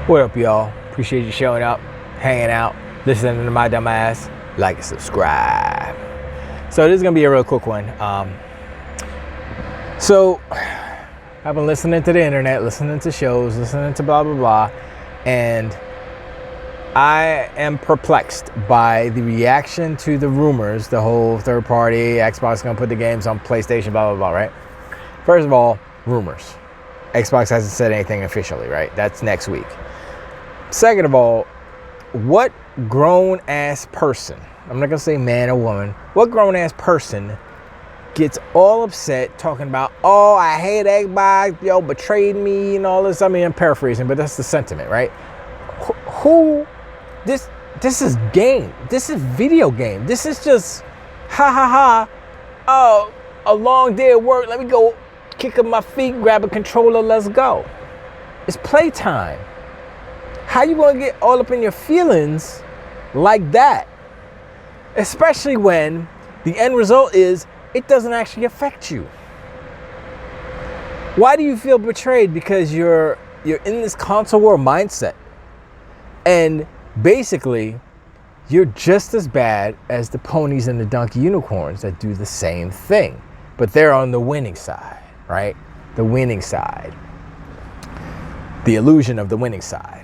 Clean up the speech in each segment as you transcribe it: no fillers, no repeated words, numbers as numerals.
What up, y'all? Appreciate you showing up, hanging out, listening to my dumb ass. Like and subscribe. So this is gonna be a real quick one. So I've been listening to the internet, listening to shows, listening to blah blah blah, and I am perplexed by the reaction to the rumors, the whole third party, Xbox gonna put the games on PlayStation, blah blah blah, right? First of all, rumors. Xbox hasn't said anything officially, right? That's next week. Second of all, what grown-ass person, I'm not going to say man or woman, what grown-ass person gets all upset talking about, oh, I hate Xbox, yo, betrayed me and all this? I mean, I'm paraphrasing, but that's the sentiment, right? This is game. This is video game. This is just, oh, a long day of work. Let me go kick up my feet, grab a controller, let's go. It's playtime. How you gonna get all up in your feelings like that? Especially when the end result is it doesn't actually affect you. Why do you feel betrayed? Because you're in this console war mindset. And basically, you're just as bad as the ponies and the donkey unicorns that do the same thing. But they're on the winning side, right? The winning side. The illusion of the winning side.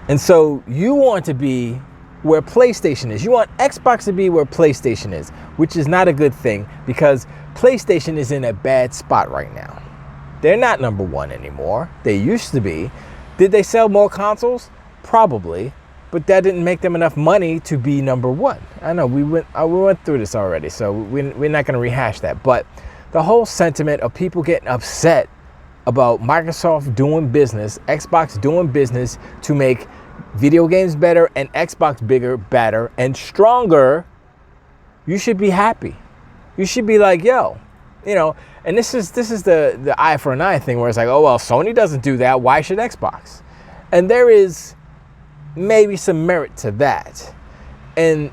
And so you want to be where PlayStation is. You want Xbox to be where PlayStation is, which is not a good thing because PlayStation is in a bad spot right now. They're not number one anymore. They used to be. Did they sell more consoles? Probably, but that didn't make them enough money to be number one. I know we went through this already, so we're not going to rehash that. But the whole sentiment of people getting upset about Microsoft doing business, Xbox doing business to make video games better and Xbox bigger, better, and stronger, you should be happy. You should be like, yo, you know, and this is the eye for an eye thing where it's like, oh, well, Sony doesn't do that. Why should Xbox? And there is maybe some merit to that. And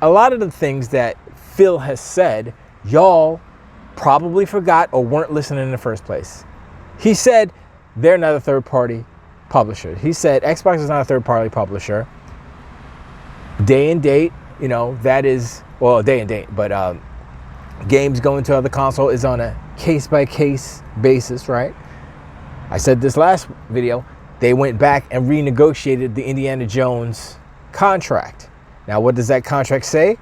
a lot of the things that Phil has said, y'all probably forgot or weren't listening in the first place. He said they're not a third-party publisher. He said Xbox is not a third-party publisher. Day and date, you know, that is, well, day and date, but games going to other console is on a case-by-case basis, right? I said this last video. They went back and renegotiated the Indiana Jones contract. Now, what does that contract say?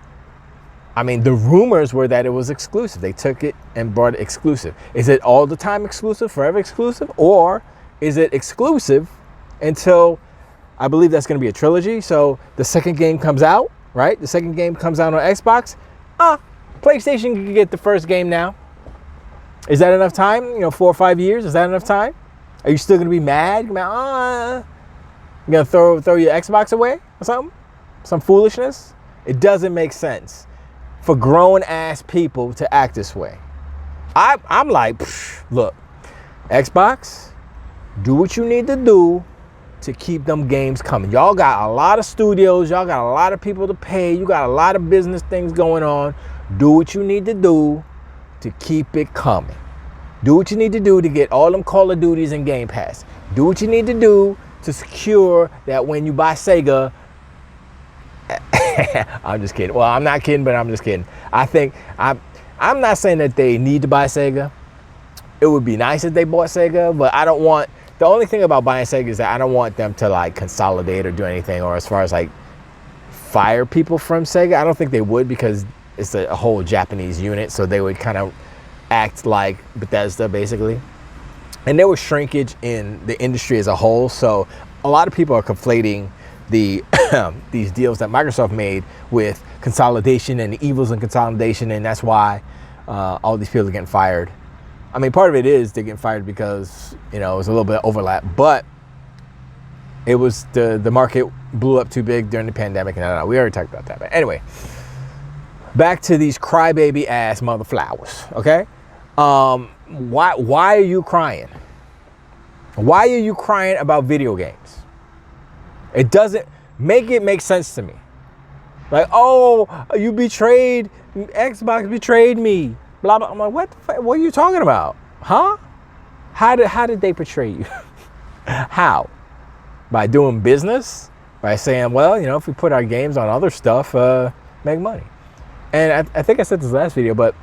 I mean, the rumors were that it was exclusive. They took it and brought it exclusive. Is it all the time exclusive, forever exclusive? Or is it exclusive until, I believe that's going to be a trilogy. So the second game comes out, right? The second game comes out on Xbox. PlayStation can get the first game now. Is that enough time? You know, 4 or 5 years? Is that enough time? Are you still going to be mad? You going to throw your Xbox away or something? Some foolishness? It doesn't make sense for grown-ass people to act this way. I'm like, look, Xbox, do what you need to do to keep them games coming. Y'all got a lot of studios. Y'all got a lot of people to pay. You got a lot of business things going on. Do what you need to do to keep it coming. Do what you need to do to get all them Call of Duties and Game Pass. Do what you need to do to secure that when you buy Sega, I'm just kidding. Well, I'm not kidding, but I'm just kidding. I think I'm not saying that they need to buy Sega. It would be nice if they bought Sega, but I don't want, the only thing about buying Sega is that I don't want them to like consolidate or do anything, or as far as like fire people from Sega. I don't think they would, because it's a whole Japanese unit, so they would kind of act like Bethesda basically. And there was shrinkage in the industry as a whole, so a lot of people are conflating the these deals that Microsoft made with consolidation and the evils in consolidation, and that's why all these people are getting fired. I mean, part of it is they're getting fired because, you know, it was a little bit of overlap, but it was the market blew up too big during the pandemic, and we already talked about that. But anyway, back to these crybaby ass mother flowers, okay? Why are you crying? Why are you crying about video games? It doesn't make sense to me. Like, oh, you betrayed, Xbox betrayed me, blah, blah. I'm like, what are you talking about? Huh? How did they betray you? How? by doing business, by saying, well, you know, if we put our games on other stuff, make money. And I think I said this last video, but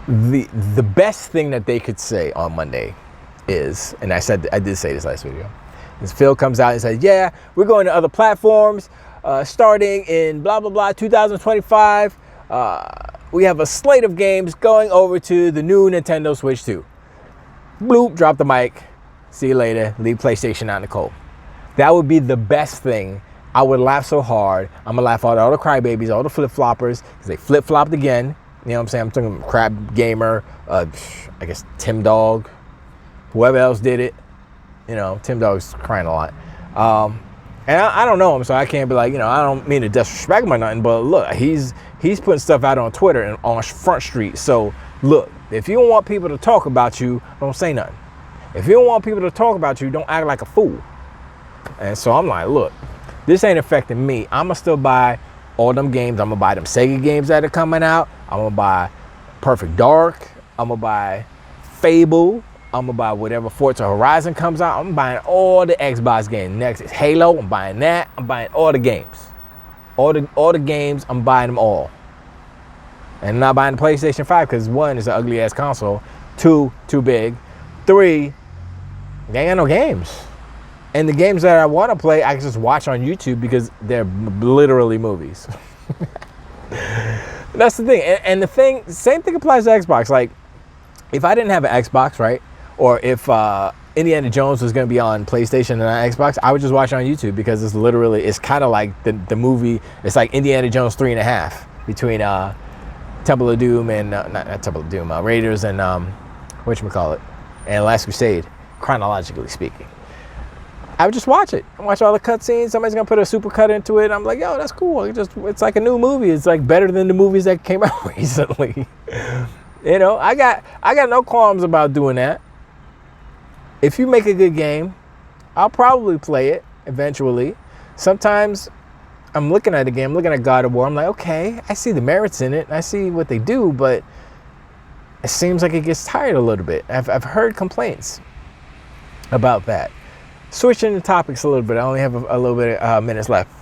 the best thing that they could say on Monday is, and I did say this last video, is Phil comes out and says, yeah, we're going to other platforms starting in blah, blah, blah, 2025. We have a slate of games going over to the new Nintendo Switch 2. Bloop, drop the mic. See you later. Leave PlayStation out in the cold. That would be the best thing. I would laugh so hard. I'm going to laugh at all the crybabies, all the flip-floppers, because they flip-flopped again. You know what I'm saying? I'm talking Crab Gamer, I guess Tim Dog, whoever else did it. You know, Tim Dog's crying a lot. And I don't know him, so I can't be like, you know, I don't mean to disrespect him or nothing, but look, he's putting stuff out on Twitter and on Front Street. So look, if you don't want people to talk about you, don't say nothing. If you don't want people to talk about you, don't act like a fool. And so I'm like, look, this ain't affecting me. I'm going to still buy all them games. I'm going to buy them Sega games that are coming out. I'm going to buy Perfect Dark. I'm going to buy Fable. I'm going to buy whatever Forza Horizon comes out. I'm buying all the Xbox games. Next is Halo. I'm buying that. I'm buying all the games. All the games, I'm buying them all. And I'm not buying the PlayStation 5 because 1, is an ugly ass console. 2, too big. 3, they ain't got no games. And the games that I want to play, I can just watch on YouTube because they're literally movies. That's the thing. And the thing, same thing applies to Xbox. Like, if I didn't have an Xbox, right? Or if Indiana Jones was going to be on PlayStation and on Xbox, I would just watch it on YouTube because it's kind of like the movie. It's like Indiana Jones 3.5 between Temple of Doom and, not Temple of Doom, Raiders and, whatchamacallit, and Last Crusade, chronologically speaking. I would just watch it. I watch all the cutscenes. Somebody's gonna put a super cut into it. I'm like, yo, that's cool. It's like a new movie. It's like better than the movies that came out recently. You know, I got no qualms about doing that. If you make a good game, I'll probably play it eventually. Sometimes I'm looking at a game, looking at God of War. I'm like, okay, I see the merits in it. I see what they do, but it seems like it gets tired a little bit. I've heard complaints about that. Switching the topics a little bit. I only have a little bit of minutes left.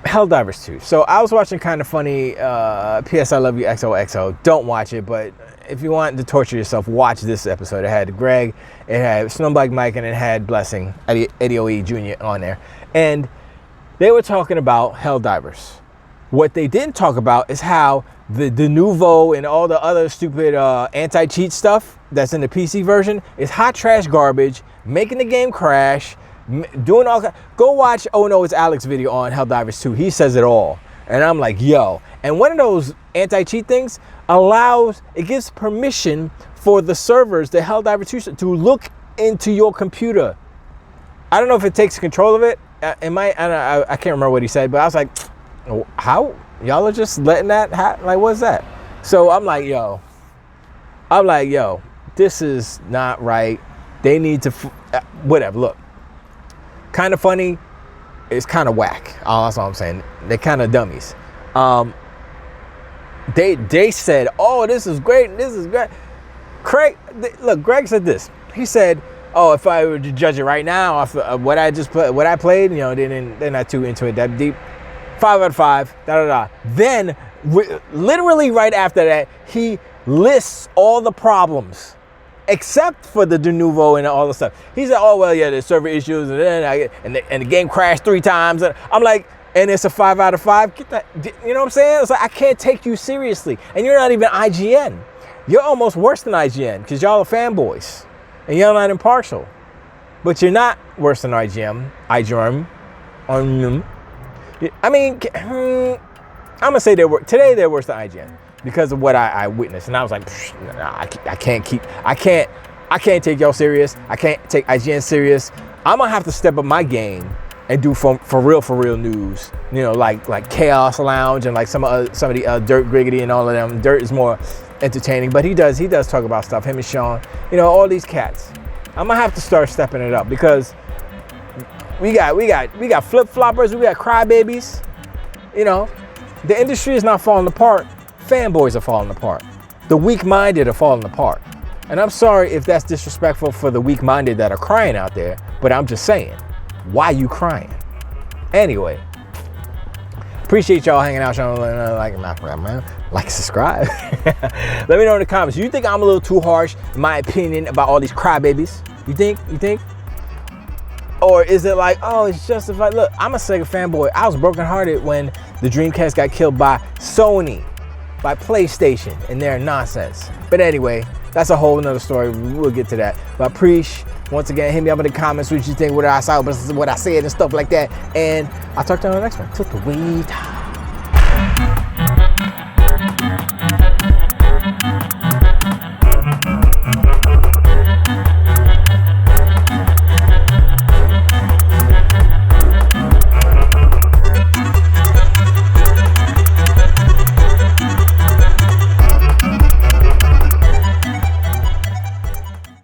Helldivers 2. So I was watching Kind of Funny, P.S. I Love You XOXO. Don't watch it, but if you want to torture yourself, watch this episode. It had Greg, it had Snowbike Mike, and it had Blessing, Eddie O.E. Jr. on there. And they were talking about Helldivers. What they didn't talk about is how the Nouveau and all the other stupid anti-cheat stuff that's in the PC version is hot trash garbage, making the game crash, doing all. Go watch Oh No It's Alex video on Helldivers 2. He says it all. And I'm like, yo. And one of those anti-cheat things gives permission for the servers, the Helldivers 2, to look into your computer. I don't know if it takes control of it. I can't remember what he said, but I was like, how? Y'all are just letting that happen? Like, what's that? So I'm like, yo, this is not right. They need to, whatever, look. Kind of Funny is kind of whack. That's all I'm saying. They're kind of dummies. They said, oh, this is great. This is great. Greg said this. He said, oh, if I were to judge it right now off what I played, you know, they're not too into it that deep. 5 out of 5, Then, literally right after that, he lists all the problems, except for the De Nouveau and all the stuff. He said, oh, well, yeah, there's server issues, and the game crashed 3 times. And I'm like, and it's a 5 out of 5? Get that, you know what I'm saying? It's like, I can't take you seriously. And you're not even IGN. You're almost worse than IGN, because y'all are fanboys. And you're not impartial. But you're not worse than IGN. I mean, I'm gonna say today they're worse than IGN because of what I witnessed, and I was like, nah, I can't take y'all serious. I can't take IGN serious. I'm gonna have to step up my game and do for real news. You know, like Chaos Lounge and like some of the Dirt Griggity and all of them. Dirt is more entertaining, but he does talk about stuff. Him and Sean, you know, all these cats. I'm gonna have to start stepping it up because we got flip floppers, we got crybabies. You know, the industry is not falling apart. Fanboys are falling apart. The weak-minded are falling apart. And I'm sorry if that's disrespectful for the weak-minded that are crying out there, but I'm just saying, why you crying? Anyway, appreciate y'all hanging out. Like and subscribe. Let me know in the comments. You think I'm a little too harsh, in my opinion, about all these crybabies? You think? Or is it like, oh, it's justified? Look, I'm a Sega fanboy. I was brokenhearted when the Dreamcast got killed by Sony, by PlayStation, and their nonsense. But anyway, that's a whole nother story. We'll get to that. But Preach, once again, hit me up in the comments what you think, what I saw, what I said, and stuff like that. And I'll talk to you on the next one. Took the way time.